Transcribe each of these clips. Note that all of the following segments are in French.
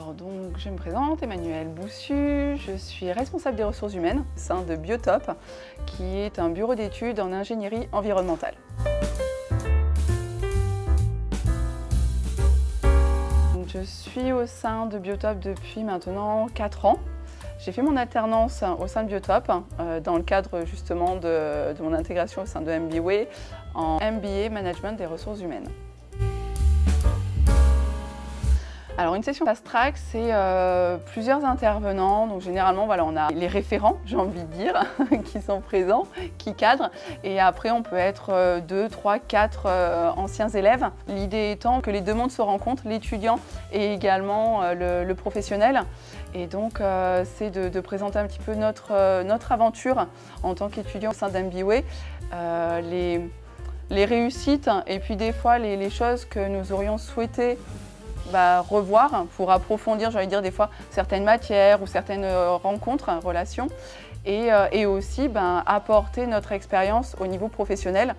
Alors donc je me présente, Emmanuelle Boussu, je suis responsable des ressources humaines au sein de Biotop, qui est un bureau d'études en ingénierie environnementale. Je suis au sein de Biotop depuis maintenant 4 ans. J'ai fait mon alternance au sein de Biotop dans le cadre justement de mon intégration au sein de MBA en MBA Management des ressources humaines. Alors une session Fast Track, c'est plusieurs intervenants, donc généralement voilà, on a les référents, j'ai envie de dire, qui sont présents, qui cadrent, et après on peut être 2, 3, 4 anciens élèves. L'idée étant que les deux mondes se rencontrent, l'étudiant et également le professionnel, et donc c'est de présenter un petit peu notre aventure en tant qu'étudiant au sein d'MBA, les réussites et puis des fois les choses que nous aurions souhaité revoir pour approfondir, j'ai envie de dire, des fois certaines matières ou certaines rencontres, relations, et aussi apporter notre expérience au niveau professionnel.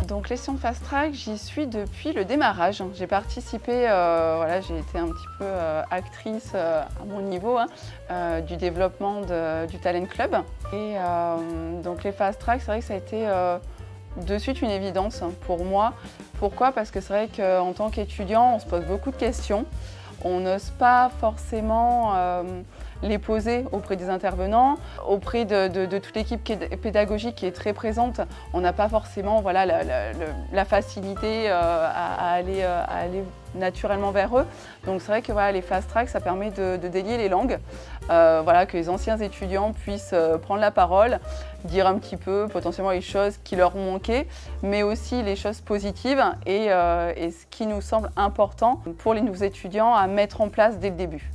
Donc les sessions Fast Track, j'y suis depuis le démarrage. J'ai participé, voilà, j'ai été un petit peu actrice à mon niveau du développement du Talent Club. Et donc les Fast Track, c'est vrai que ça a été de suite une évidence pour moi. Pourquoi? Parce que c'est vrai qu'en tant qu'étudiant, on se pose beaucoup de questions. On n'ose pas forcément les poser auprès des intervenants, auprès de toute l'équipe pédagogique qui est très présente. On n'a pas forcément voilà, la facilité à aller naturellement vers eux. Donc c'est vrai que voilà, les Fast Track, ça permet de délier les langues, voilà, que les anciens étudiants puissent prendre la parole, dire un petit peu potentiellement les choses qui leur ont manqué, mais aussi les choses positives et ce qui nous semble important pour les nouveaux étudiants à mettre en place dès le début.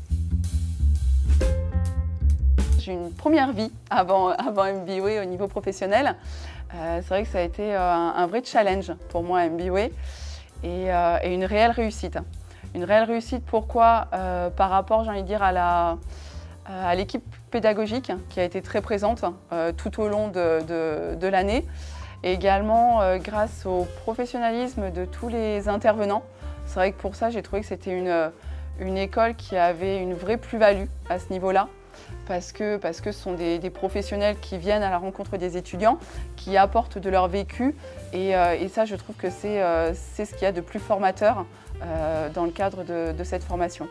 J'ai une première vie avant MBA au niveau professionnel. C'est vrai que ça a été un vrai challenge pour moi MBA et une réelle réussite. Une réelle réussite pourquoi par rapport, j'ai envie de dire, à l'équipe pédagogique qui a été très présente tout au long de l'année et également grâce au professionnalisme de tous les intervenants. C'est vrai que pour ça, j'ai trouvé que c'était une école qui avait une vraie plus-value à ce niveau-là. Parce que ce sont des professionnels qui viennent à la rencontre des étudiants, qui apportent de leur vécu et ça je trouve que c'est ce qu'il y a de plus formateur dans le cadre de cette formation.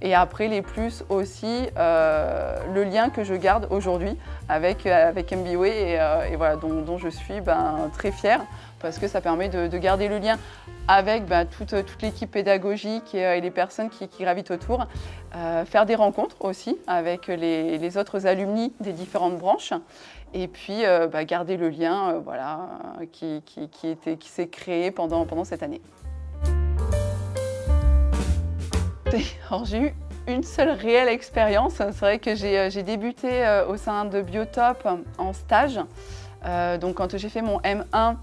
Et après les plus aussi, le lien que je garde aujourd'hui avec MBA et voilà, dont je suis très fière parce que ça permet de garder le lien avec toute l'équipe pédagogique et les personnes qui gravitent autour. Faire des rencontres aussi avec les autres alumni des différentes branches et puis garder le lien voilà, qui s'est créé pendant cette année. Alors j'ai eu une seule réelle expérience. C'est vrai que j'ai débuté au sein de Biotop en stage. Donc quand j'ai fait mon M1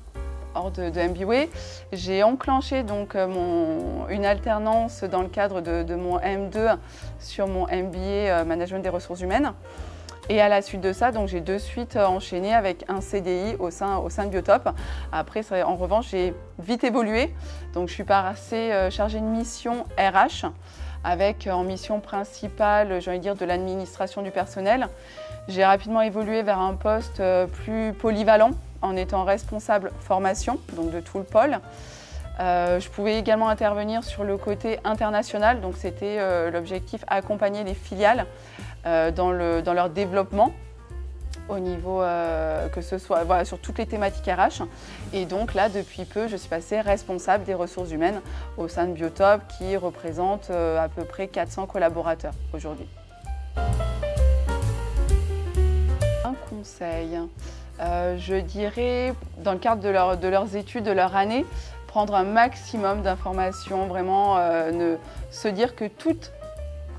hors de MBA, j'ai enclenché donc une alternance dans le cadre de mon M2 sur mon MBA Management des ressources humaines. Et à la suite de ça, j'ai de suite enchaîné avec un CDI au sein de Biotop. Après, en revanche, j'ai vite évolué. Donc je suis passée chargée de mission RH avec en mission principale, j'ai envie de dire, de l'administration du personnel. J'ai rapidement évolué vers un poste plus polyvalent en étant responsable formation, donc de tout le pôle. Je pouvais également intervenir sur le côté international, donc c'était l'objectif, accompagner les filiales dans leur développement au niveau que ce soit voilà, sur toutes les thématiques RH. Et donc là, depuis peu, je suis passée responsable des ressources humaines au sein de Biotop qui représente à peu près 400 collaborateurs aujourd'hui. Un conseil, je dirais, dans le cadre de leurs études, de leur année, prendre un maximum d'informations, vraiment se dire que toute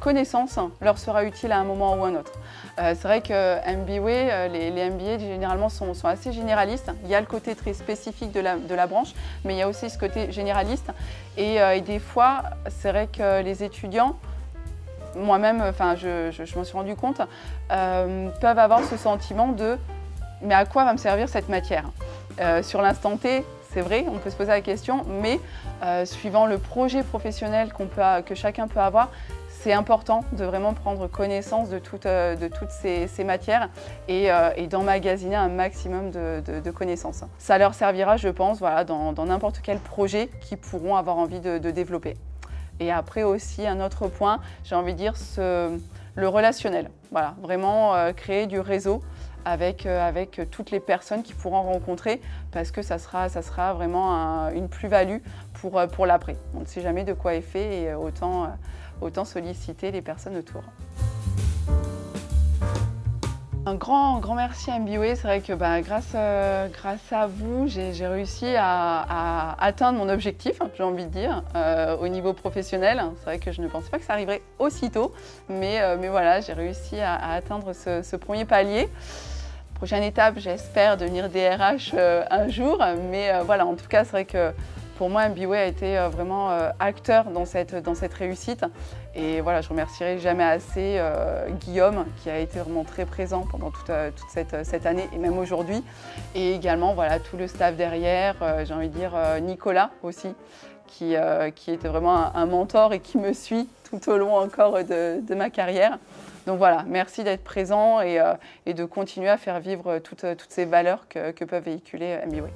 connaissance leur sera utile à un moment ou à un autre. C'est vrai que MBA, les MBA généralement sont assez généralistes. Il y a le côté très spécifique de la branche, mais il y a aussi ce côté généraliste. Et des fois, c'est vrai que les étudiants, moi-même, je m'en suis rendu compte, peuvent avoir ce sentiment de « mais à quoi va me servir cette matière ?» Sur l'instant T, c'est vrai, on peut se poser la question, mais suivant le projet professionnel que chacun peut avoir, c'est important de vraiment prendre connaissance de toutes ces matières et d'emmagasiner un maximum de connaissances. Ça leur servira, je pense, voilà, dans n'importe quel projet qu'ils pourront avoir envie de développer. Et après aussi, un autre point, j'ai envie de dire, le relationnel. Voilà, vraiment créer du réseau avec toutes les personnes qu'ils pourront rencontrer parce que ça sera vraiment une plus-value pour l'après. On ne sait jamais de quoi est fait et autant solliciter les personnes autour. Un grand merci à MBWay, c'est vrai que grâce à vous, j'ai réussi à atteindre mon objectif, j'ai envie de dire, au niveau professionnel. C'est vrai que je ne pensais pas que ça arriverait aussitôt, mais voilà, j'ai réussi à atteindre ce premier palier. Prochaine étape, j'espère devenir DRH un jour, mais voilà, en tout cas, c'est vrai que pour moi, MBWay a été vraiment acteur dans cette réussite. Et voilà, je remercierai jamais assez Guillaume, qui a été vraiment très présent pendant toute cette année et même aujourd'hui. Et également, voilà, tout le staff derrière, j'ai envie de dire Nicolas aussi, qui était vraiment un mentor et qui me suit tout au long encore de ma carrière. Donc voilà, merci d'être présent et de continuer à faire vivre toutes ces valeurs que peuvent véhiculer MBWay.